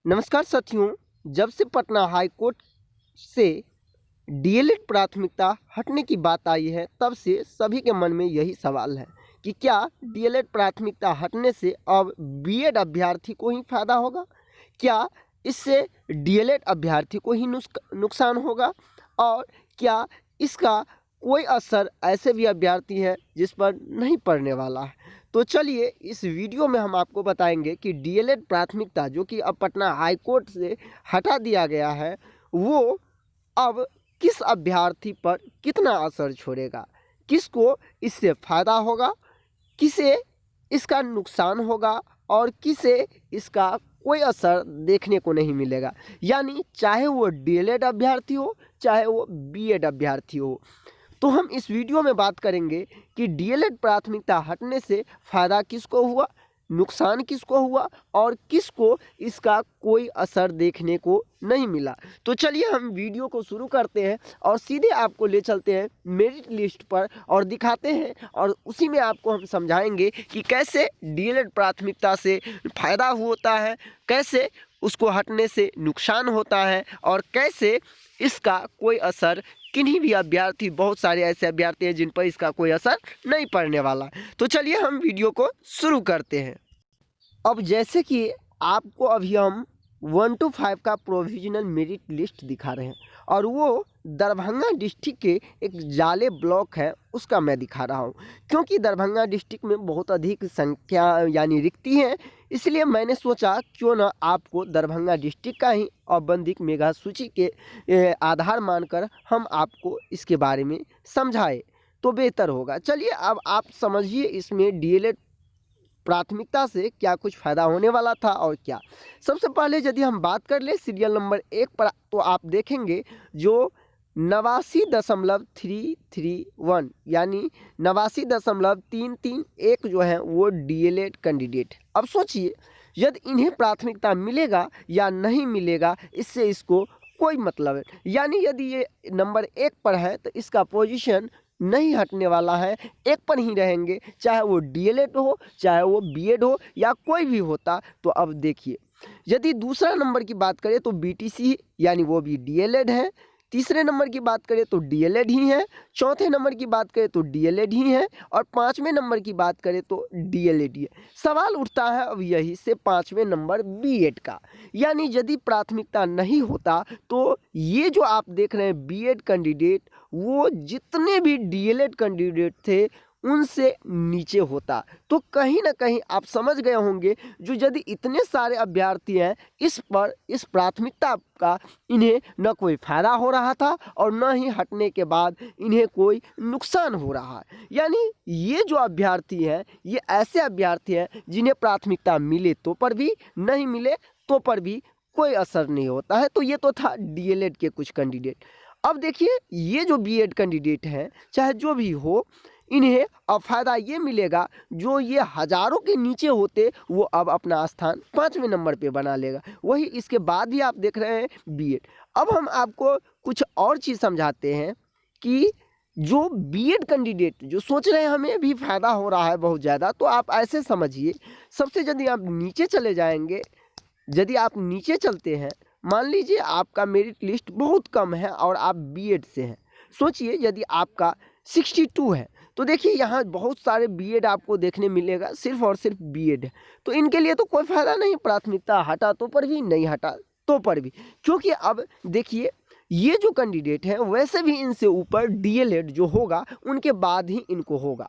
नमस्कार साथियों। जब से पटना हाई कोर्ट से डीएलएड प्राथमिकता हटने की बात आई है, तब से सभी के मन में यही सवाल है कि क्या डीएलएड प्राथमिकता हटने से अब बीएड अभ्यर्थी को ही फायदा होगा? क्या इससे डीएलएड अभ्यर्थी को ही नुकसान होगा? और क्या इसका कोई असर ऐसे भी अभ्यर्थी है जिस पर नहीं पड़ने वाला है? तो चलिए इस वीडियो में हम आपको बताएंगे कि डीएलएड प्राथमिकता जो कि अब पटना हाई कोर्ट से हटा दिया गया है, वो अब किस अभ्यर्थी पर कितना असर छोड़ेगा, किसको इससे फ़ायदा होगा, किसे इसका नुकसान होगा और किसे इसका कोई असर देखने को नहीं मिलेगा। यानी चाहे वो डीएलएड अभ्यर्थी हो, चाहे वो बीएड अभ्यर्थी हो। तो हम इस वीडियो में बात करेंगे कि डीएलएड प्राथमिकता हटने से फ़ायदा किसको हुआ, नुकसान किसको हुआ और किसको इसका कोई असर देखने को नहीं मिला। तो चलिए हम वीडियो को शुरू करते हैं और सीधे आपको ले चलते हैं मेरिट लिस्ट पर और दिखाते हैं, और उसी में आपको हम समझाएंगे कि कैसे डीएलएड प्राथमिकता से फ़ायदा होता है, कैसे उसको हटने से नुकसान होता है और कैसे इसका कोई असर किन्हीं भी अभ्यर्थी, बहुत सारे ऐसे अभ्यर्थी हैं जिन पर इसका कोई असर नहीं पड़ने वाला। तो चलिए हम वीडियो को शुरू करते हैं। अब जैसे कि आपको अभी हम 1 to 5 का प्रोविजनल मेरिट लिस्ट दिखा रहे हैं और वो दरभंगा डिस्ट्रिक्ट के एक जाले ब्लॉक है उसका मैं दिखा रहा हूँ, क्योंकि दरभंगा डिस्ट्रिक्ट में बहुत अधिक संख्या यानी रिक्ति है, इसलिए मैंने सोचा क्यों ना आपको दरभंगा डिस्ट्रिक्ट का ही औपबंधिक मेगा सूची के आधार मानकर हम आपको इसके बारे में समझाएं तो बेहतर होगा। चलिए अब आप समझिए इसमें डीएलएड प्राथमिकता से क्या कुछ फ़ायदा होने वाला था और क्या। सबसे पहले यदि हम बात कर ले सीरियल नंबर 1 पर, तो आप देखेंगे जो 89.331 यानी 89.331 जो है वो डीएलएड कैंडिडेट। अब सोचिए यदि इन्हें प्राथमिकता मिलेगा या नहीं मिलेगा, इससे इसको कोई मतलब है। यानी यदि ये नंबर 1 पर है तो इसका पोजीशन नहीं हटने वाला है, 1 पर ही रहेंगे, चाहे वो डीएलएड हो, चाहे वो बीएड हो या कोई भी होता। तो अब देखिए यदि दूसरा नंबर की बात करें तो बीटीसी यानी वो भी डीएलएड है, तीसरे नंबर की बात करें तो डीएलएड ही है, चौथे नंबर की बात करें तो डीएलएड ही है और पाँचवें नंबर की बात करें तो डीएलएड ही है। सवाल उठता है अब यही से पाँचवें नंबर बीएड का। यानी यदि प्राथमिकता नहीं होता तो ये जो आप देख रहे हैं बीएड कैंडिडेट, वो जितने भी डीएलएड कैंडिडेट थे उनसे नीचे होता। तो कहीं ना कहीं आप समझ गए होंगे, जो यदि इतने सारे अभ्यर्थी हैं इस पर इस प्राथमिकता का इन्हें न कोई फ़ायदा हो रहा था और न ही हटने के बाद इन्हें कोई नुकसान हो रहा है। यानी ये जो अभ्यर्थी हैं ये ऐसे अभ्यर्थी हैं जिन्हें प्राथमिकता मिले तो पर भी, नहीं मिले तो पर भी कोई असर नहीं होता है। तो ये तो था डीएलएड के कुछ कैंडिडेट। अब देखिए ये जो बीएड कैंडिडेट हैं, चाहे जो भी हो, इन्हें अब फ़ायदा ये मिलेगा, जो ये हज़ारों के नीचे होते वो अब अपना स्थान 5वें नंबर पे बना लेगा। वही इसके बाद भी आप देख रहे हैं बीएड। अब हम आपको कुछ और चीज़ समझाते हैं कि जो बीएड कैंडिडेट जो सोच रहे हैं हमें भी फ़ायदा हो रहा है बहुत ज़्यादा, तो आप ऐसे समझिए। सबसे यदि आप नीचे चले जाएंगे, यदि आप नीचे चलते हैं, मान लीजिए आपका मेरिट लिस्ट बहुत कम है और आप बीएड से हैं। सोचिए यदि आपका 62 है तो देखिए यहाँ बहुत सारे बीएड आपको देखने मिलेगा, सिर्फ और सिर्फ बीएड है। तो इनके लिए तो कोई फ़ायदा नहीं, प्राथमिकता हटा तो पर भी, नहीं हटा तो पर भी, क्योंकि अब देखिए ये जो कैंडिडेट हैं वैसे भी इनसे ऊपर डीएलएड जो होगा उनके बाद ही इनको होगा।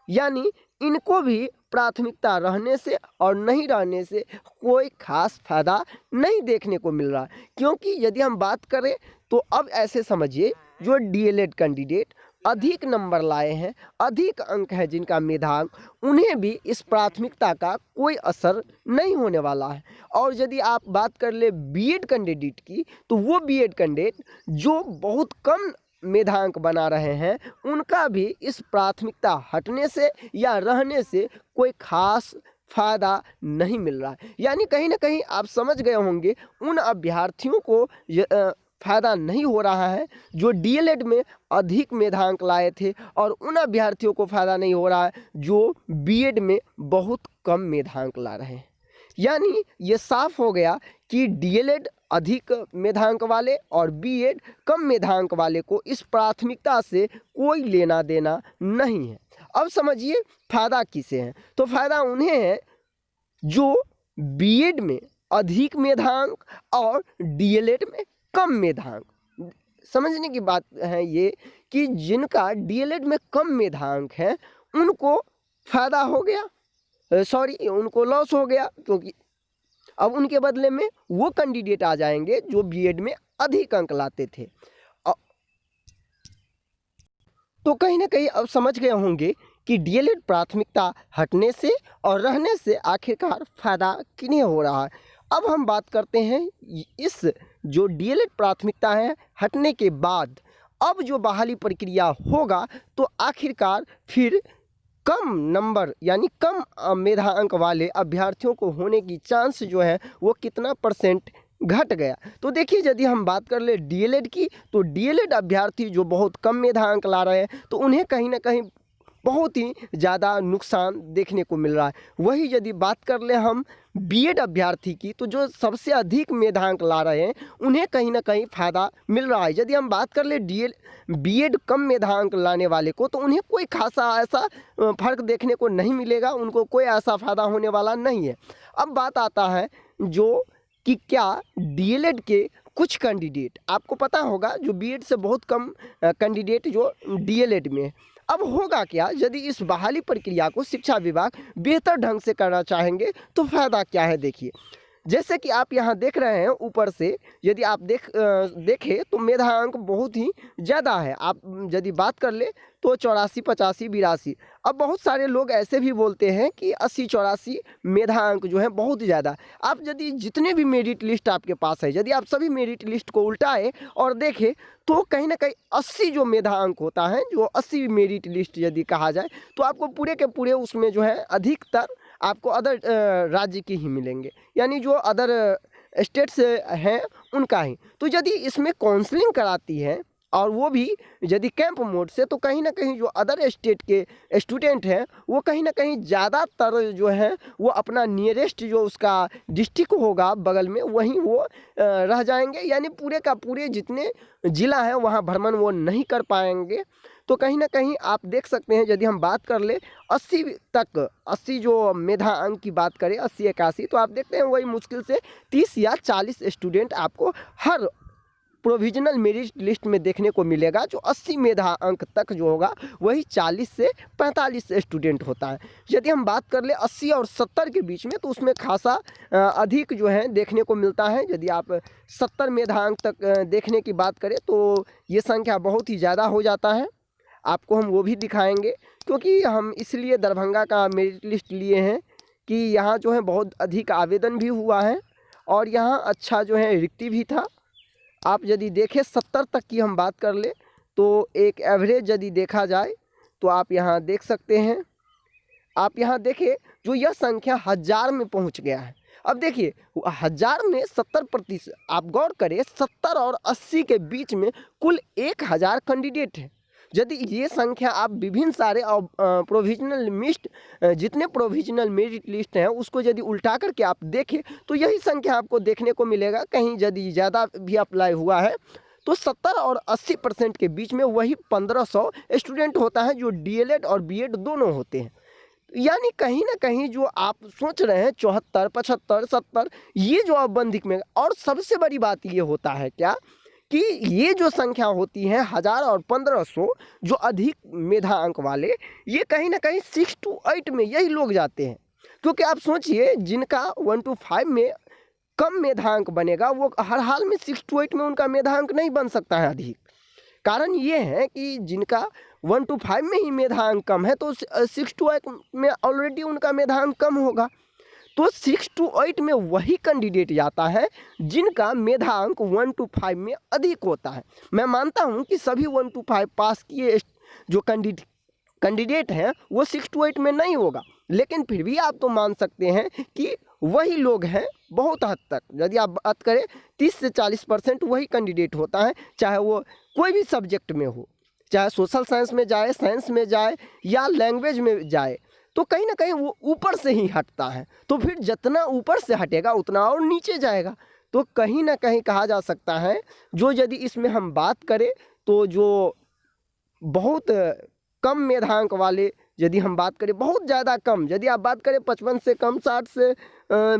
यानी इनको भी प्राथमिकता रहने से और नहीं रहने से कोई खास फायदा नहीं देखने को मिल रहा है। क्योंकि यदि हम बात करें तो अब ऐसे समझिए जो डीएलएड कैंडिडेट अधिक नंबर लाए हैं, अधिक अंक है जिनका मेधांक, उन्हें भी इस प्राथमिकता का कोई असर नहीं होने वाला है। और यदि आप बात कर ले बीएड कैंडिडेट की, तो वो बीएड कैंडिडेट जो बहुत कम मेधांक बना रहे हैं, उनका भी इस प्राथमिकता हटने से या रहने से कोई खास फ़ायदा नहीं मिल रहा है। यानी कहीं ना कहीं आप समझ गए होंगे उन अभ्यर्थियों को फ़ायदा नहीं हो रहा है जो डीएलएड में अधिक मेधांक लाए थे, और उन अभ्यर्थियों को फ़ायदा नहीं हो रहा है जो बीएड में बहुत कम मेधांक ला रहे हैं। यानी ये साफ हो गया कि डीएलएड अधिक मेधांक वाले और बीएड कम मेधांक वाले को इस प्राथमिकता से कोई लेना देना नहीं है। अब समझिए फायदा किसे है, तो फायदा उन्हें है जो बीएड में अधिक मेधांक और डीएलएड में कम मेधांक। समझने की बात है ये कि जिनका डीएलएड में कम मेधांक है उनको फायदा हो गया, उनको लॉस हो गया, क्योंकि अब उनके बदले में वो कैंडिडेट आ जाएंगे जो बीएड में अधिक अंक लाते थे। तो कहीं ना कहीं अब समझ गए होंगे कि डीएलएड प्राथमिकता हटने से और रहने से आखिरकार फायदा किन्हें हो रहा है। अब हम बात करते हैं इस जो डीएलएड प्राथमिकता है हटने के बाद अब जो बहाली प्रक्रिया होगा तो आखिरकार फिर कम नंबर यानी कम मेधांक वाले अभ्यर्थियों को होने की चांस जो है वो कितना परसेंट घट गया। तो देखिए यदि हम बात कर ले डीएलएड की, तो डीएलएड अभ्यर्थी जो बहुत कम मेधांक ला रहे हैं तो उन्हें कहीं ना कहीं बहुत ही ज़्यादा नुकसान देखने को मिल रहा है। वही यदि बात कर ले हम बीएड अभ्यर्थी की, तो जो सबसे अधिक मेधांक ला रहे हैं उन्हें कहीं ना कहीं फ़ायदा मिल रहा है। यदि हम बात कर ले बीएड कम मेधांक लाने वाले को, तो उन्हें कोई खासा ऐसा फ़र्क देखने को नहीं मिलेगा, उनको कोई ऐसा फ़ायदा होने वाला नहीं है। अब बात आता है जो कि क्या डीएलएड के कुछ कैंडिडेट, आपको पता होगा जो बीएड से बहुत कम कैंडिडेट जो डीएलएड में है, अब होगा क्या यदि इस बहाली प्रक्रिया को शिक्षा विभाग बेहतर ढंग से करना चाहेंगे तो फायदा क्या है। देखिए जैसे कि आप यहाँ देख रहे हैं ऊपर से यदि आप देखें तो मेधांक बहुत ही ज़्यादा है। आप यदि बात कर ले तो 84, 85, 82। अब बहुत सारे लोग ऐसे भी बोलते हैं कि 80, 84 मेधांक जो है बहुत ज़्यादा। आप यदि जितने भी मेरिट लिस्ट आपके पास है, यदि आप सभी मेरिट लिस्ट को उल्टाएं और देखें तो कहीं ना कहीं 80 जो मेधांक होता है, जो 80 मेरिट लिस्ट यदि कहा जाए तो आपको पूरे के पूरे उसमें जो है अधिकतर आपको अदर राज्य के ही मिलेंगे, यानी जो अदर स्टेट्स हैं उनका ही। तो यदि इसमें काउंसलिंग कराती है और वो भी यदि कैंप मोड से, तो कहीं ना कहीं जो अदर स्टेट के स्टूडेंट हैं वो कहीं ना कहीं ज़्यादातर जो है वो अपना नियरेस्ट जो उसका डिस्ट्रिक्ट होगा बगल में वहीं वो रह जाएंगे, यानी पूरे का पूरे जितने ज़िला हैं वहाँ भ्रमण वो नहीं कर पाएंगे। तो कहीं ना कहीं आप देख सकते हैं यदि हम बात कर ले 80 तक, 80 जो मेधा अंक की बात करें 80, 81, तो आप देखते हैं वही मुश्किल से 30 या 40 स्टूडेंट आपको हर प्रोविजनल मेरिट लिस्ट में देखने को मिलेगा। जो 80 मेधा अंक तक जो होगा वही 40 से 45 स्टूडेंट होता है। यदि हम बात कर ले 80 और 70 के बीच में, तो उसमें खासा अधिक जो है देखने को मिलता है। यदि आप 70 मेधा अंक तक देखने की बात करें तो ये संख्या बहुत ही ज़्यादा हो जाता है। आपको हम वो भी दिखाएंगे, क्योंकि हम इसलिए दरभंगा का मेरिट लिस्ट लिए हैं कि यहाँ जो है बहुत अधिक आवेदन भी हुआ है और यहाँ अच्छा जो है रिक्ति भी था। आप यदि देखें 70 तक की हम बात कर ले तो एक एवरेज यदि देखा जाए तो आप यहाँ देख सकते हैं। आप यहाँ देखें जो यह संख्या 1000 में पहुँच गया है। अब देखिए 1000 में 70%, आप गौर करें 70 और 80 के बीच में कुल 1000 कैंडिडेट हैं। यदि ये संख्या आप विभिन्न सारे प्रोविजनल लिस्ट, जितने प्रोविजनल मेरिट लिस्ट हैं उसको यदि उल्टा करके आप देखें तो यही संख्या आपको देखने को मिलेगा। कहीं यदि ज़्यादा भी अप्लाई हुआ है तो 70 और 80% के बीच में वही 1500 स्टूडेंट होता है जो डीएलएड और बीएड दोनों होते हैं। यानी कहीं ना कहीं जो आप सोच रहे हैं 74, 75, 70 ये जो आवधिक में, और सबसे बड़ी बात ये होता है क्या कि ये जो संख्या होती है 1000 और 1500 जो अधिक मेधा अंक वाले, ये कहीं ना कहीं 6 to 8 में यही लोग जाते हैं। क्योंकि आप सोचिए जिनका 1 to 5 में कम मेधांक बनेगा वो हर हाल में 6 to 8 में उनका मेधांक नहीं बन सकता है अधिक। कारण ये है कि जिनका 1 to 5 में ही मेधांक कम है तो 6 to 8 में ऑलरेडी उनका मेधांक कम होगा। तो 6 to 8 में वही कैंडिडेट जाता है जिनका मेधांक 1 to 5 में अधिक होता है। मैं मानता हूं कि सभी 1 to 5 पास किए जो कैंडिडेट हैं वो 6 to 8 में नहीं होगा, लेकिन फिर भी आप तो मान सकते हैं कि वही लोग हैं बहुत हद तक। यदि आप बात करें 30 से 40% वही कैंडिडेट होता है, चाहे वो कोई भी सब्जेक्ट में हो, चाहे सोशल साइंस में जाए, साइंस में जाए या लैंग्वेज में जाए। तो कहीं ना कहीं वो ऊपर से ही हटता है, तो फिर जितना ऊपर से हटेगा उतना और नीचे जाएगा। तो कहीं ना कहीं कहा जा सकता है जो यदि इसमें हम बात करें तो जो बहुत कम मेधांक वाले, यदि हम बात करें बहुत ज़्यादा कम, यदि आप बात करें 55 से कम, 60 से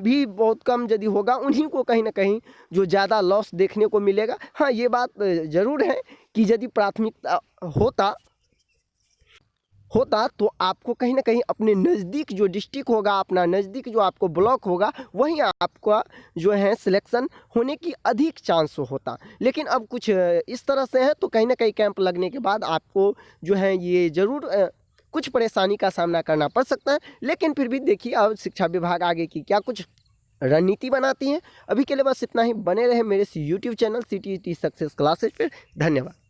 भी बहुत कम यदि होगा, उन्हीं को कहीं ना कहीं जो ज़्यादा लॉस देखने को मिलेगा। हाँ, ये बात ज़रूर है कि यदि प्राथमिकता होता तो आपको कहीं ना कहीं अपने नज़दीक जो डिस्ट्रिक्ट होगा, अपना नज़दीक जो आपको ब्लॉक होगा, वहीं आपका जो है सिलेक्शन होने की अधिक चांस होता। लेकिन अब कुछ इस तरह से है, तो कहीं ना कहीं कैंप लगने के बाद आपको जो है ये ज़रूर कुछ परेशानी का सामना करना पड़ सकता है। लेकिन फिर भी देखिए अब शिक्षा विभाग आगे की क्या कुछ रणनीति बनाती है। अभी के लिए बस इतना ही। बने रहे मेरे YouTube channel CTET success classes पर। धन्यवाद।